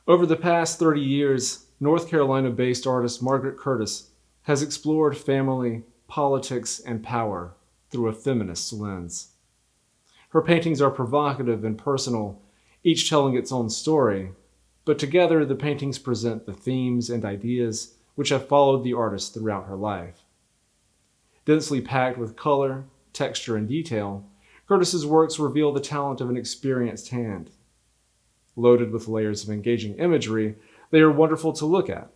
Over the past 30 years, North Carolina-based artist Margaret Curtis has explored family, politics, and power through a feminist lens. Her paintings are provocative and personal, each telling its own story, but together the paintings present the themes and ideas which have followed the artist throughout her life. Densely packed with color, texture, and detail, Curtis's works reveal the talent of an experienced hand. Loaded with layers of engaging imagery, they are wonderful to look at,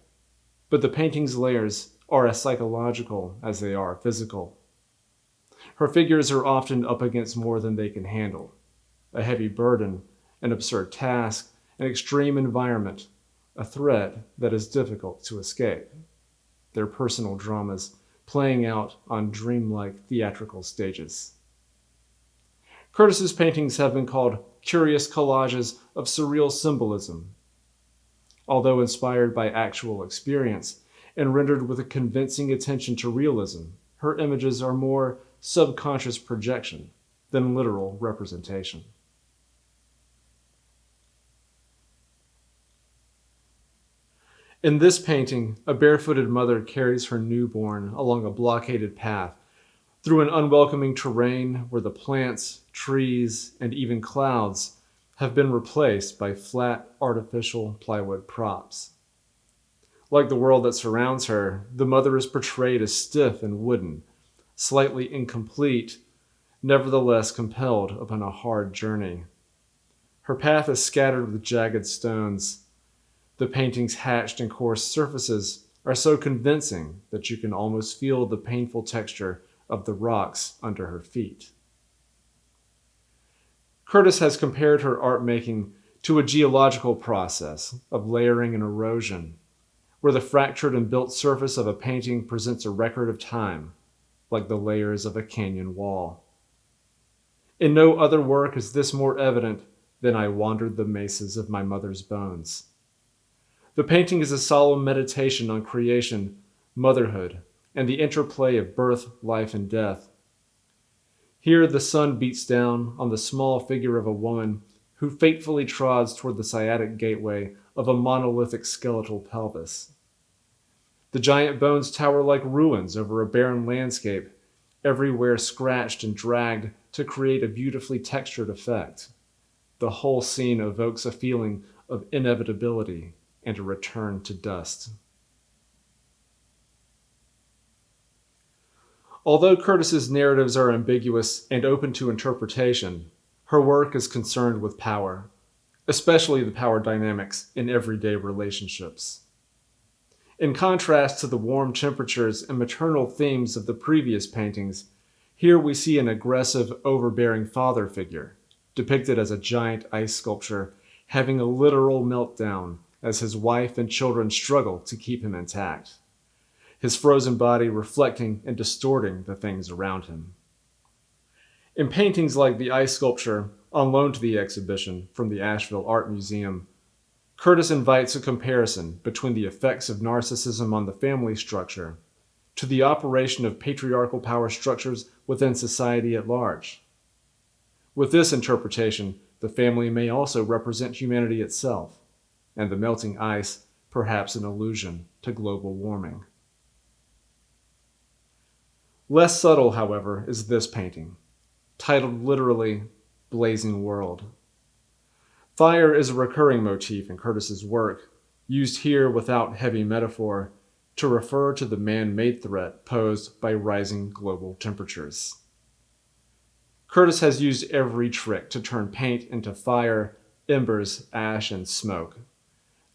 but the painting's layers are as psychological as they are physical. Her figures are often up against more than they can handle: a heavy burden, an absurd task, an extreme environment, a threat that is difficult to escape. Their personal dramas playing out on dreamlike theatrical stages. Curtis's paintings have been called curious collages of surreal symbolism. Although inspired by actual experience and rendered with a convincing attention to realism, her images are more subconscious projection than literal representation. In this painting, a barefooted mother carries her newborn along a blockaded path through an unwelcoming terrain where the plants, trees, and even clouds have been replaced by flat, artificial plywood props. Like the world that surrounds her, the mother is portrayed as stiff and wooden, slightly incomplete, nevertheless compelled upon a hard journey. Her path is scattered with jagged stones. The painting's hatched and coarse surfaces are so convincing that you can almost feel the painful texture of the rocks under her feet. Curtis has compared her art making to a geological process of layering and erosion, where the fractured and built surface of a painting presents a record of time, like the layers of a canyon wall. In no other work is this more evident than I Wandered the Mesas of My Mother's Bones. The painting is a solemn meditation on creation, motherhood, and the interplay of birth, life, and death. Here the sun beats down on the small figure of a woman who fatefully trods toward the sciatic gateway of a monolithic skeletal pelvis. The giant bones tower like ruins over a barren landscape, everywhere scratched and dragged to create a beautifully textured effect. The whole scene evokes a feeling of inevitability and a return to dust. Although Curtis's narratives are ambiguous and open to interpretation, her work is concerned with power, especially the power dynamics in everyday relationships. In contrast to the warm temperatures and maternal themes of the previous paintings, here we see an aggressive, overbearing father figure, depicted as a giant ice sculpture having a literal meltdown as his wife and children struggle to keep him intact, his frozen body reflecting and distorting the things around him. In paintings like the ice sculpture on loan to the exhibition from the Asheville Art Museum, Curtis invites a comparison between the effects of narcissism on the family structure to the operation of patriarchal power structures within society at large. With this interpretation, the family may also represent humanity itself, and the melting ice perhaps an allusion to global warming. Less subtle, however, is this painting, titled literally Blazing World. Fire is a recurring motif in Curtis's work, used here without heavy metaphor to refer to the man-made threat posed by rising global temperatures. Curtis has used every trick to turn paint into fire, embers, ash, and smoke.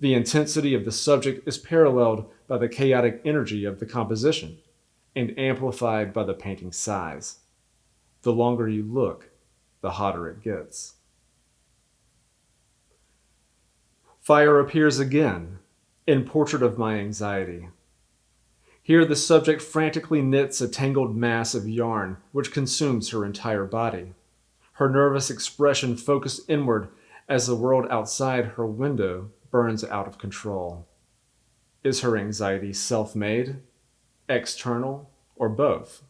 The intensity of the subject is paralleled by the chaotic energy of the composition and amplified by the painting's size. The longer you look, the hotter it gets. Fire appears again in Portrait of My Anxiety. Here the subject frantically knits a tangled mass of yarn which consumes her entire body. Her nervous expression focused inward as the world outside her window burns out of control. Is her anxiety self-made, external, or both?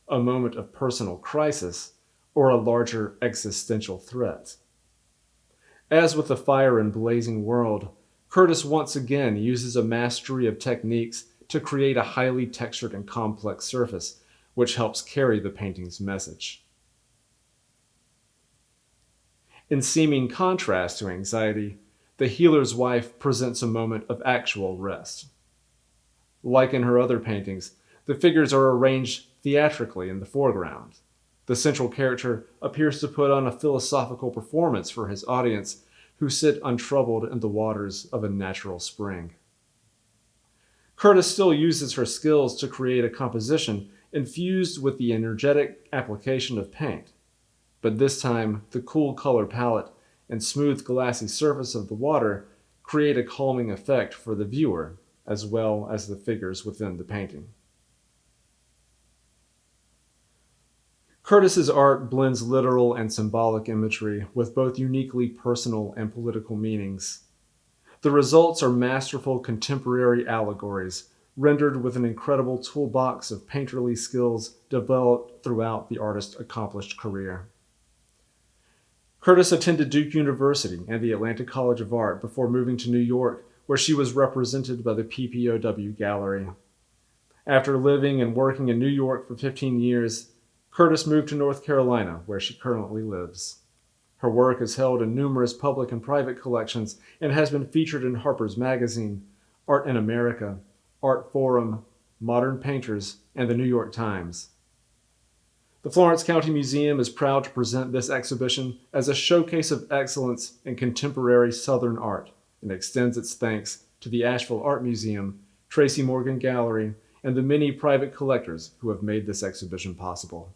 A moment of personal crisis or a larger existential threat? As with the fire and blazing world, Curtis once again uses a mastery of techniques to create a highly textured and complex surface, which helps carry the painting's message. In seeming contrast to anxiety, the healer's wife presents a moment of actual rest. Like in her other paintings, the figures are arranged theatrically in the foreground. The central character appears to put on a philosophical performance for his audience, who sit untroubled in the waters of a natural spring. Curtis still uses her skills to create a composition infused with the energetic application of paint, but this time the cool color palette and smooth glassy surface of the water create a calming effect for the viewer, as well as the figures within the painting. Curtis's art blends literal and symbolic imagery with both uniquely personal and political meanings. The results are masterful contemporary allegories, rendered with an incredible toolbox of painterly skills developed throughout the artist's accomplished career. Curtis attended Duke University and the Atlanta College of Art before moving to New York, where she was represented by the PPOW Gallery. After living and working in New York for 15 years, Curtis moved to North Carolina, where she currently lives. Her work is held in numerous public and private collections and has been featured in Harper's Magazine, Art in America, Art Forum, Modern Painters, and the New York Times. The Florence County Museum is proud to present this exhibition as a showcase of excellence in contemporary Southern art and extends its thanks to the Asheville Art Museum, Tracy Morgan Gallery, and the many private collectors who have made this exhibition possible.